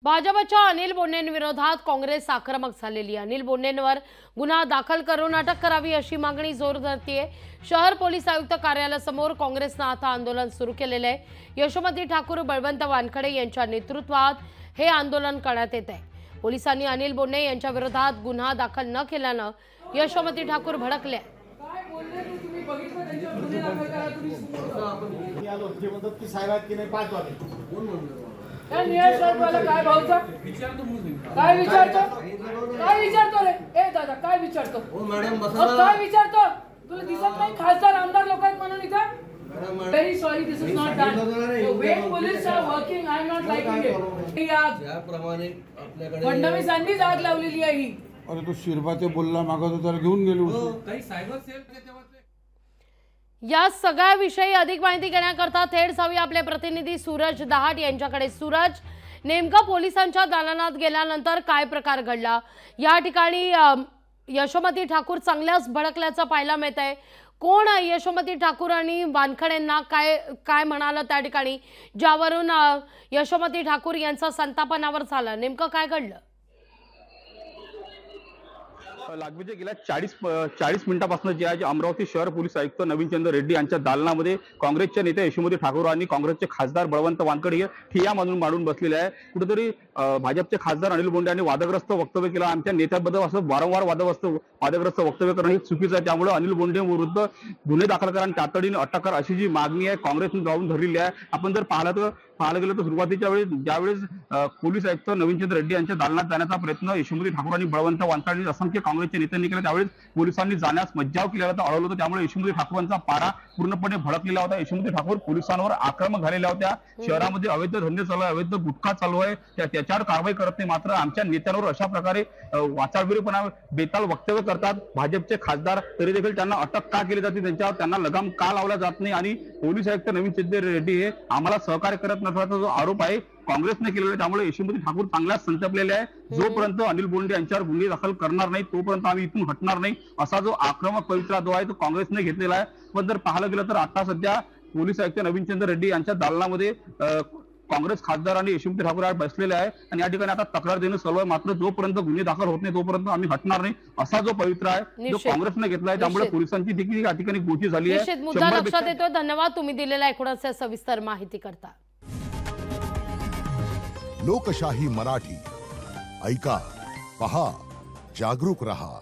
भाजपच्या अनिल बोंडेंविरोधात काँग्रेस आक्रमक झालेली आहे। अनिल बोंडेंवर गुन्हा दाखल करून अटक करावी अशी मागणी जोर धरतीये। शहर पोलीस आयुक्त कार्यालयासमोर काँग्रेसने आता आंदोलन सुरू केलेले आहे। यशोमती ठाकूर, बळवंत वानखडे यांच्या नेतृत्वात हे आंदोलन करण्यात येत आहे। पोलिसांनी अनिल बोंडे यांच्या विरोधात गुन्हा दाखल न केल्याने यशोमती ठाकूर भडकले। काय विचारतो रे? ए दादा काय विचारतो? काय विचारतो? तुला दिसत नाही खासदार आमदार लोक आहेत म्हणून इथं? Very sorry, this is not done. The way police are working, I am not liking it. याप्रमाणे आपल्याकडे फडणवीसांनी जाग लावलेली आहे ही। अरे तो शिरबाचे बोलला मागत होता घेऊन गेलो काही सायबर सेल या सगळ्याविषयी अधिक माहिती घेण्याकरता थेट जाऊया आपले प्रतिनिधी सूरज दहाट यांच्याकडे। सूरज, नेमका पोलिसांच्या दालनात गेल्यानंतर काय प्रकार घडला? या ठिकाणी यशोमती ठाकूर चांगल्याच भडकल्याचं पाहायला मिळत आहे। कोण यशोमती ठाकूर आणि वानखडेंना काय काय म्हणालं त्या ठिकाणी, ज्यावरून यशोमती ठाकूर यांचा संतापनावर झाला? नेमकं काय घडलं? लागवीच्या गेल्या 40 मिनिटांपासून जे आहे अमरावती शहर पोलीस आयुक्त नवीनचंद्र रेड्डी यांच्या दालनामध्ये काँग्रेसच्या नेते यशोमती ठाकूर आणि काँग्रेसचे खासदार बळवंत वानखडे हे ठिय्या मांडून बसलेले आहे। कुठेतरी भाजपचे खासदार अनिल बोंडे यांनी वादग्रस्त वक्तव्य केलं। आमच्या नेत्याबद्दल असं वारंवार वादग्रस्त वक्तव्य करणं हे चुकीचं आहे। त्यामुळे अनिल बोंडे विरुद्ध गुन्हे दाखल करा आणि तातडीने अटक करा अशी जी मागणी आहे काँग्रेसने जाऊन धरलेली आहे। आपण जर पाहायला गेलं तर सुरुवातीच्या वेळेस ज्यावेळेस पोलीस आयुक्त नवीनचंद्र रेड्डी यांच्या दालनात जाण्याचा प्रयत्न यशोमती ठाकूर आणि बळवंत वानखडे असंख्य काँग्रेसच्या नेत्यांनी केला, त्यावेळेस पोलिसांनी जाण्यास मज्जाव केला होता, अडवलं होतं। त्यामुळे यशोमती ठाकूरांचा पारा पूर्णपणे भडकलेला होता। यशोमती ठाकूर पोलिसांवर आक्रमक झालेल्या होत्या। शहरामध्ये अवैध धंदे चालू आहे, अवैध गुटखा चालू आहे, त्याच्यावर कारवाई करत नाही। मात्र आमच्या नेत्यांवर अशा प्रकारे वाचाळविरपणा बेताल वक्तव्य करतात भाजपचे खासदार, तरी देखील त्यांना अटक का केली जाते, त्यांना लगाम का लावला जात नाही आणि पोलीस आयुक्त नवीनचंद्र रेड्डी हे आम्हाला सहकार्य करत नसल्याचा जो आरोप आहे काँग्रेसने केलेला आहे। त्यामुळे यशोमती ठाकूर चांगल्याच संतपलेले आहे। जोपर्यंत अनिल बोंडे यांच्यावर गुन्हे दाखल करणार नाही तोपर्यंत आम्ही इथून हटणार नाही असा जो आक्रमक पवित्रा जो आहे तो काँग्रेसने घेतलेला आहे। पण जर पाहायला गेलं तर आता सध्या पोलीस आयुक्त नवीनचंद्र रेड्डी यांच्या दालनामध्ये काँग्रेस खासदार आणि यशोमती ठाकूर बसलेले आहे आणि या ठिकाणी आता तक्रार देणं चालू आहे। मात्र जोपर्यंत गुन्हे दाखल होत नाही तोपर्यंत आम्ही हटणार नाही असा जो पवित्रा आहे जो काँग्रेसने घेतला आहे। त्यामुळे पोलिसांची देखील या ठिकाणी गोची झाली आहे। मुद्दा लक्षात येतो। धन्यवाद तुम्ही दिलेल्या एकूणच सविस्तर माहिती करता। लोकशाही मराठी ऐका, पहा, जागरूक रहा।